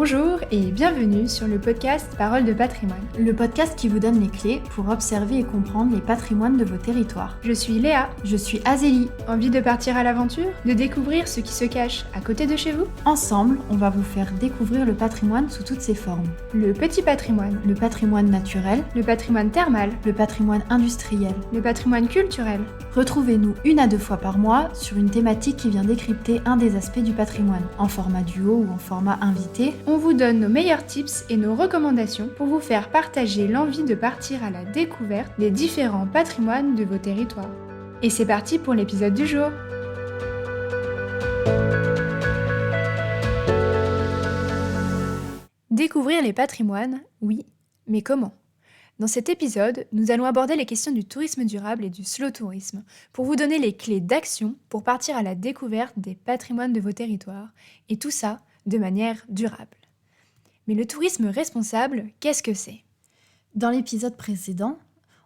Bonjour et bienvenue sur le podcast Paroles de patrimoine. Le podcast qui vous donne les clés pour observer et comprendre les patrimoines de vos territoires. Je suis Léa. Je suis Azélie. Envie de partir à l'aventure? De découvrir ce qui se cache à côté de chez vous? Ensemble, on va vous faire découvrir le patrimoine sous toutes ses formes. Le petit patrimoine, Le patrimoine naturel, le patrimoine thermal, le patrimoine industriel. le patrimoine culturel. Retrouvez-nous 1 à 2 fois par mois sur une thématique qui vient décrypter un des aspects du patrimoine, en format duo ou en format invité. On vous donne nos meilleurs tips et nos recommandations pour vous faire partager l'envie de partir à la découverte des différents patrimoines de vos territoires. Et c'est parti pour l'épisode du jour. Découvrir les patrimoines, oui, mais comment? Dans cet épisode, nous allons aborder les questions du tourisme durable et du slow tourisme pour vous donner les clés d'action pour partir à la découverte des patrimoines de vos territoires, et tout ça de manière durable. Mais le tourisme responsable, qu'est-ce que c'est? Dans l'épisode précédent,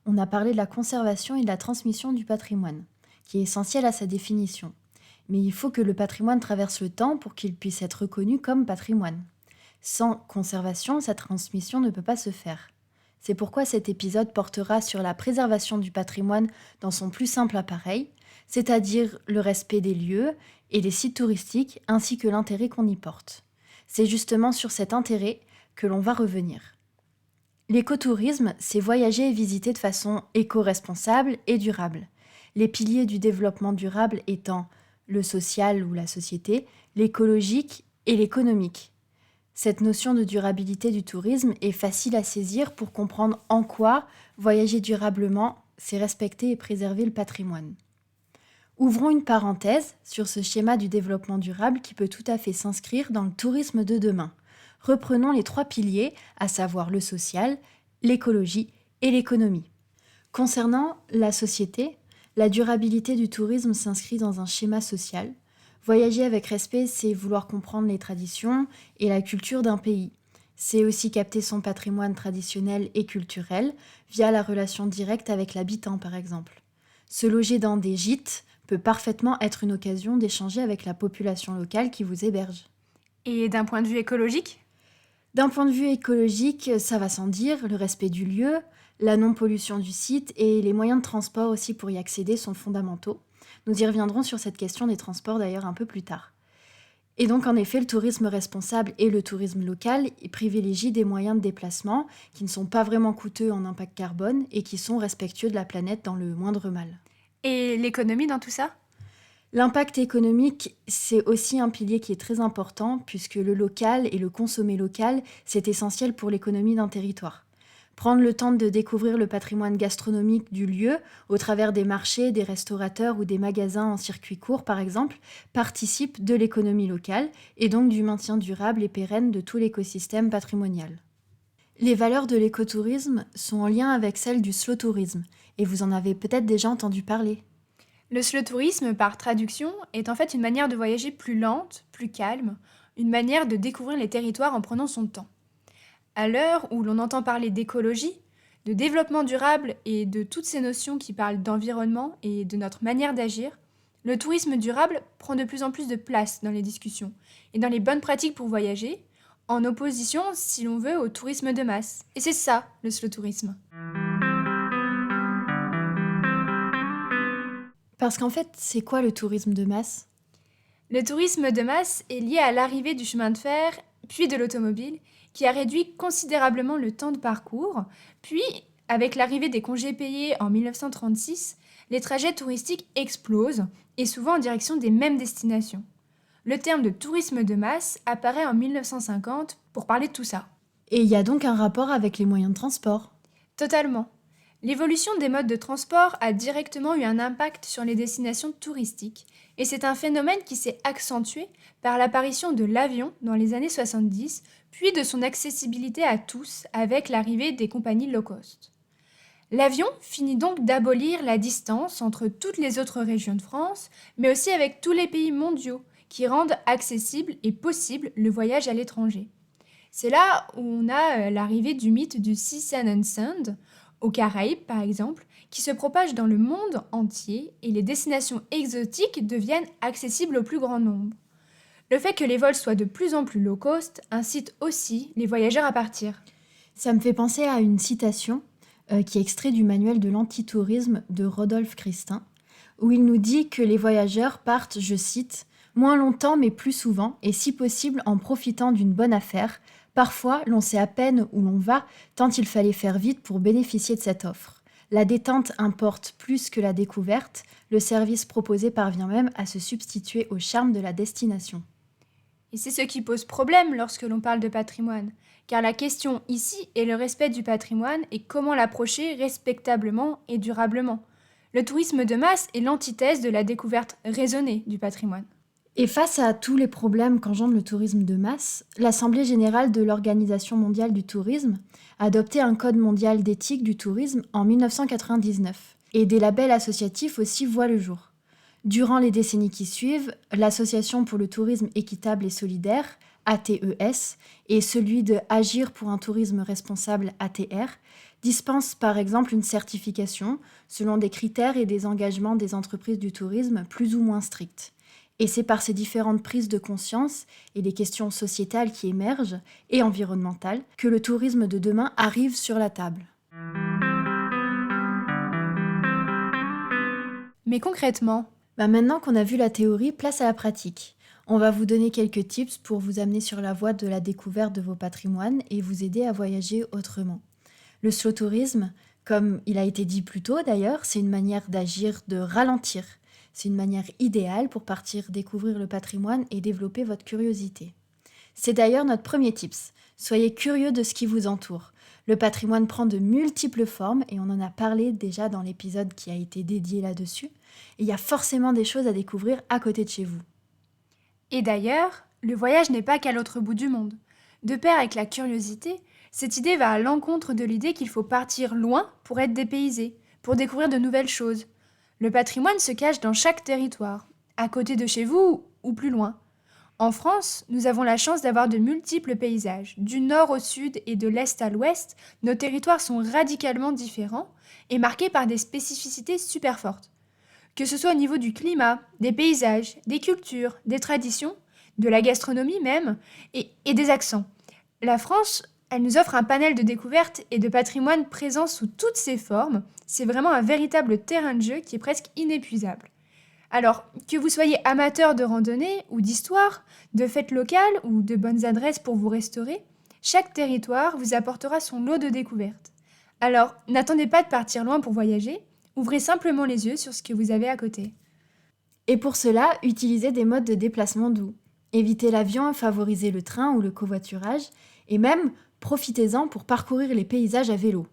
on a parlé de la conservation et de la transmission du patrimoine, qui est essentiel à sa définition. Mais il faut que le patrimoine traverse le temps pour qu'il puisse être reconnu comme patrimoine. Sans conservation, sa transmission ne peut pas se faire. C'est pourquoi cet épisode portera sur la préservation du patrimoine dans son plus simple appareil, c'est-à-dire le respect des lieux et des sites touristiques ainsi que l'intérêt qu'on y porte. C'est justement sur cet intérêt que l'on va revenir. L'écotourisme, c'est voyager et visiter de façon éco-responsable et durable. Les piliers du développement durable étant le social ou la société, l'écologique et l'économique. Cette notion de durabilité du tourisme est facile à saisir pour comprendre en quoi voyager durablement, c'est respecter et préserver le patrimoine. Ouvrons une parenthèse sur ce schéma du développement durable qui peut tout à fait s'inscrire dans le tourisme de demain. Reprenons les 3 piliers, à savoir le social, l'écologie et l'économie. Concernant la société, la durabilité du tourisme s'inscrit dans un schéma social. Voyager avec respect, c'est vouloir comprendre les traditions et la culture d'un pays. C'est aussi capter son patrimoine traditionnel et culturel via la relation directe avec l'habitant, par exemple. Se loger dans des gîtes peut parfaitement être une occasion d'échanger avec la population locale qui vous héberge. Et d'un point de vue écologique? D'un point de vue écologique, ça va sans dire, le respect du lieu, la non-pollution du site et les moyens de transport aussi pour y accéder sont fondamentaux. Nous y reviendrons sur cette question des transports d'ailleurs un peu plus tard. Et donc en effet, le tourisme responsable et le tourisme local privilégient des moyens de déplacement qui ne sont pas vraiment coûteux en impact carbone et qui sont respectueux de la planète dans le moindre mal. Et l'économie dans tout ça? L'impact économique, c'est aussi un pilier qui est très important puisque le local et le consommer local, c'est essentiel pour l'économie d'un territoire. Prendre le temps de découvrir le patrimoine gastronomique du lieu au travers des marchés, des restaurateurs ou des magasins en circuit court par exemple, participe de l'économie locale et donc du maintien durable et pérenne de tout l'écosystème patrimonial. Les valeurs de l'écotourisme sont en lien avec celles du slow tourisme et vous en avez peut-être déjà entendu parler. Le slow tourisme, par traduction, est en fait une manière de voyager plus lente, plus calme, une manière de découvrir les territoires en prenant son temps. À l'heure où l'on entend parler d'écologie, de développement durable et de toutes ces notions qui parlent d'environnement et de notre manière d'agir, le tourisme durable prend de plus en plus de place dans les discussions et dans les bonnes pratiques pour voyager, en opposition, si l'on veut, au tourisme de masse. Et c'est ça, le slow tourisme. Parce qu'en fait, c'est quoi le tourisme de masse ? Le tourisme de masse est lié à l'arrivée du chemin de fer, puis de l'automobile, qui a réduit considérablement le temps de parcours. Puis, avec l'arrivée des congés payés en 1936, les trajets touristiques explosent, et souvent en direction des mêmes destinations. Le terme de tourisme de masse apparaît en 1950 pour parler de tout ça. Et il y a donc un rapport avec les moyens de transport. Totalement. L'évolution des modes de transport a directement eu un impact sur les destinations touristiques, et c'est un phénomène qui s'est accentué par l'apparition de l'avion dans les années 70, puis de son accessibilité à tous avec l'arrivée des compagnies low cost. L'avion finit donc d'abolir la distance entre toutes les autres régions de France, mais aussi avec tous les pays mondiaux qui rendent accessible et possible le voyage à l'étranger. C'est là où on a l'arrivée du mythe du Sea, Sun and Sand, aux Caraïbes par exemple, qui se propage dans le monde entier et les destinations exotiques deviennent accessibles au plus grand nombre. Le fait que les vols soient de plus en plus low cost incite aussi les voyageurs à partir. Ça me fait penser à une citation qui est extrait du manuel de l'antitourisme de Rodolphe Christin, où il nous dit que les voyageurs partent, je cite, moins longtemps mais plus souvent, et si possible en profitant d'une bonne affaire. Parfois, l'on sait à peine où l'on va, tant il fallait faire vite pour bénéficier de cette offre. La détente importe plus que la découverte, le service proposé parvient même à se substituer au charme de la destination. Et c'est ce qui pose problème lorsque l'on parle de patrimoine, car la question ici est le respect du patrimoine et comment l'approcher respectablement et durablement. Le tourisme de masse est l'antithèse de la découverte raisonnée du patrimoine. Et face à tous les problèmes qu'engendre le tourisme de masse, l'Assemblée générale de l'Organisation mondiale du tourisme a adopté un code mondial d'éthique du tourisme en 1999. Et des labels associatifs aussi voient le jour. Durant les décennies qui suivent, l'Association pour le tourisme équitable et solidaire, ATES, et celui de Agir pour un tourisme responsable, ATR, dispensent par exemple une certification selon des critères et des engagements des entreprises du tourisme plus ou moins stricts. Et c'est par ces différentes prises de conscience et les questions sociétales qui émergent, et environnementales, que le tourisme de demain arrive sur la table. Mais concrètement, Maintenant qu'on a vu la théorie, place à la pratique. On va vous donner quelques tips pour vous amener sur la voie de la découverte de vos patrimoines et vous aider à voyager autrement. Le slow tourisme, comme il a été dit plus tôt d'ailleurs, c'est une manière d'agir, de ralentir. C'est une manière idéale pour partir découvrir le patrimoine et développer votre curiosité. C'est d'ailleurs notre premier tips. Soyez curieux de ce qui vous entoure. Le patrimoine prend de multiples formes et on en a parlé déjà dans l'épisode qui a été dédié là-dessus. Et il y a forcément des choses à découvrir à côté de chez vous. et d'ailleurs, le voyage n'est pas qu'à l'autre bout du monde. De pair avec la curiosité, cette idée va à l'encontre de l'idée qu'il faut partir loin pour être dépaysé, pour découvrir de nouvelles choses. Le patrimoine se cache dans chaque territoire, à côté de chez vous ou plus loin. En France, nous avons la chance d'avoir de multiples paysages. Du nord au sud et de l'est à l'ouest, nos territoires sont radicalement différents et marqués par des spécificités super fortes. Que ce soit au niveau du climat, des paysages, des cultures, des traditions, de la gastronomie même, et des accents. La France, elle nous offre un panel de découvertes et de patrimoine présent sous toutes ses formes. C'est vraiment un véritable terrain de jeu qui est presque inépuisable. Alors, que vous soyez amateur de randonnée ou d'histoire, de fêtes locales ou de bonnes adresses pour vous restaurer, chaque territoire vous apportera son lot de découvertes. Alors, n'attendez pas de partir loin pour voyager, ouvrez simplement les yeux sur ce que vous avez à côté. Et pour cela, utilisez des modes de déplacement doux. Évitez l'avion, favorisez le train ou le covoiturage, et même profitez-en pour parcourir les paysages à vélo.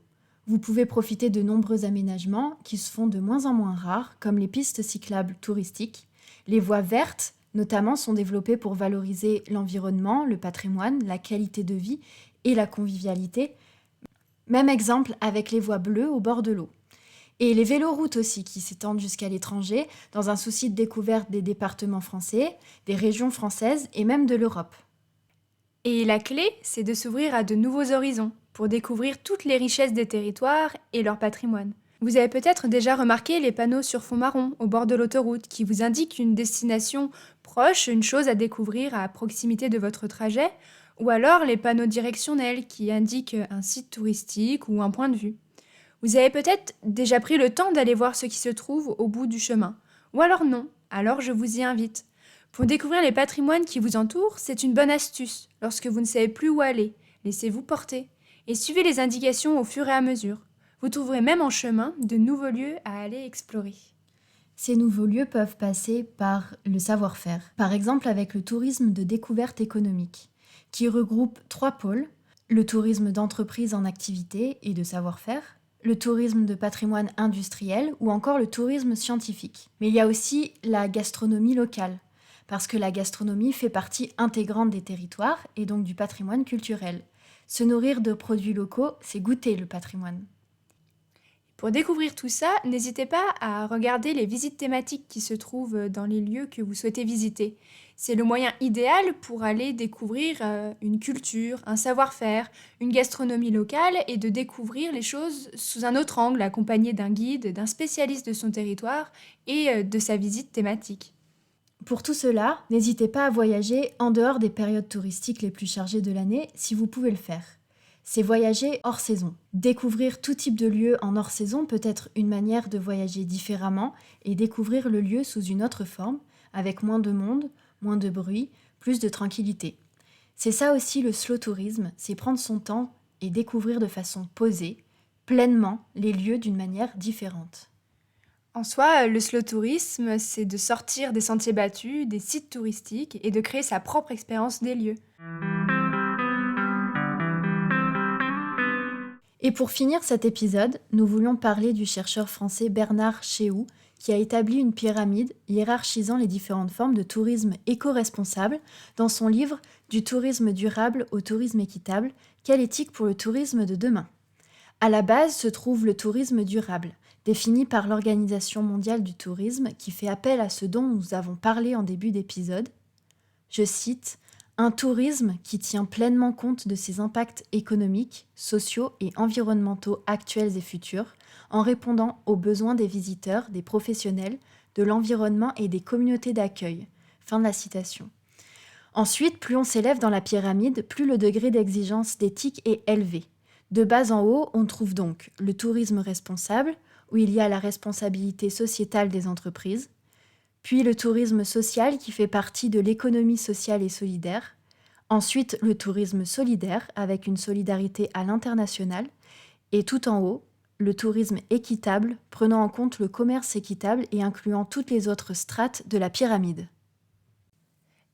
Vous pouvez profiter de nombreux aménagements qui se font de moins en moins rares, comme les pistes cyclables touristiques. Les voies vertes, notamment, sont développées pour valoriser l'environnement, le patrimoine, la qualité de vie et la convivialité. Même exemple avec les voies bleues au bord de l'eau. Et les véloroutes aussi, qui s'étendent jusqu'à l'étranger, dans un souci de découverte des départements français, des régions françaises et même de l'Europe. Et la clé, c'est de s'ouvrir à de nouveaux horizons, pour découvrir toutes les richesses des territoires et leur patrimoine. Vous avez peut-être déjà remarqué les panneaux sur fond marron au bord de l'autoroute qui vous indiquent une destination proche, une chose à découvrir à proximité de votre trajet, ou alors les panneaux directionnels qui indiquent un site touristique ou un point de vue. Vous avez peut-être déjà pris le temps d'aller voir ce qui se trouve au bout du chemin, ou alors non, alors je vous y invite. Pour découvrir les patrimoines qui vous entourent, c'est une bonne astuce. Lorsque vous ne savez plus où aller, laissez-vous porter et suivez les indications au fur et à mesure. Vous trouverez même en chemin de nouveaux lieux à aller explorer. Ces nouveaux lieux peuvent passer par le savoir-faire, par exemple avec le tourisme de découverte économique, qui regroupe 3 pôles, le tourisme d'entreprise en activité et de savoir-faire, le tourisme de patrimoine industriel ou encore le tourisme scientifique. Mais il y a aussi la gastronomie locale, parce que la gastronomie fait partie intégrante des territoires et donc du patrimoine culturel. Se nourrir de produits locaux, c'est goûter le patrimoine. Pour découvrir tout ça, n'hésitez pas à regarder les visites thématiques qui se trouvent dans les lieux que vous souhaitez visiter. C'est le moyen idéal pour aller découvrir une culture, un savoir-faire, une gastronomie locale et de découvrir les choses sous un autre angle, accompagné d'un guide, d'un spécialiste de son territoire et de sa visite thématique. Pour tout cela, n'hésitez pas à voyager en dehors des périodes touristiques les plus chargées de l'année si vous pouvez le faire. C'est voyager hors saison. Découvrir tout type de lieu en hors saison peut être une manière de voyager différemment et découvrir le lieu sous une autre forme, avec moins de monde, moins de bruit, plus de tranquillité. C'est ça aussi le slow tourisme, c'est prendre son temps et découvrir de façon posée, pleinement, les lieux d'une manière différente. En soi, le slow tourisme, c'est de sortir des sentiers battus, des sites touristiques et de créer sa propre expérience des lieux. Et pour finir cet épisode, nous voulions parler du chercheur français Bernard Chéhoux, qui a établi une pyramide hiérarchisant les différentes formes de tourisme éco-responsable dans son livre « Du tourisme durable au tourisme équitable, quelle éthique pour le tourisme de demain ?» À la base se trouve le tourisme durable, défini par l'Organisation mondiale du tourisme qui fait appel à ce dont nous avons parlé en début d'épisode. Je cite « Un tourisme qui tient pleinement compte de ses impacts économiques, sociaux et environnementaux actuels et futurs, en répondant aux besoins des visiteurs, des professionnels, de l'environnement et des communautés d'accueil. » Fin de la citation. Ensuite, plus on s'élève dans la pyramide, plus le degré d'exigence d'éthique est élevé. De bas en haut, on trouve donc le tourisme responsable, où il y a la responsabilité sociétale des entreprises, puis le tourisme social qui fait partie de l'économie sociale et solidaire, ensuite le tourisme solidaire avec une solidarité à l'international, et tout en haut, le tourisme équitable prenant en compte le commerce équitable et incluant toutes les autres strates de la pyramide.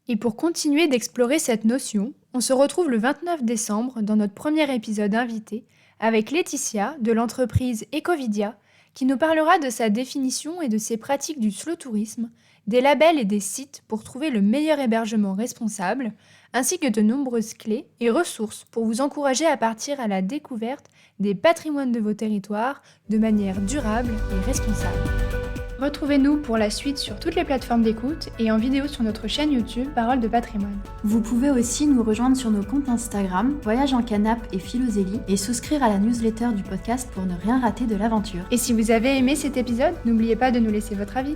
Et pour continuer d'explorer cette notion, on se retrouve le 29 décembre dans notre premier épisode invité avec Laetitia de l'entreprise Ecovidia qui nous parlera de sa définition et de ses pratiques du slow tourisme, des labels et des sites pour trouver le meilleur hébergement responsable, ainsi que de nombreuses clés et ressources pour vous encourager à partir à la découverte des patrimoines de vos territoires de manière durable et responsable. Retrouvez-nous pour la suite sur toutes les plateformes d'écoute et en vidéo sur notre chaîne YouTube Paroles de Patrimoine. Vous pouvez aussi nous rejoindre sur nos comptes Instagram, Voyage en Canap et Philozélie, et souscrire à la newsletter du podcast pour ne rien rater de l'aventure. Et si vous avez aimé cet épisode, n'oubliez pas de nous laisser votre avis.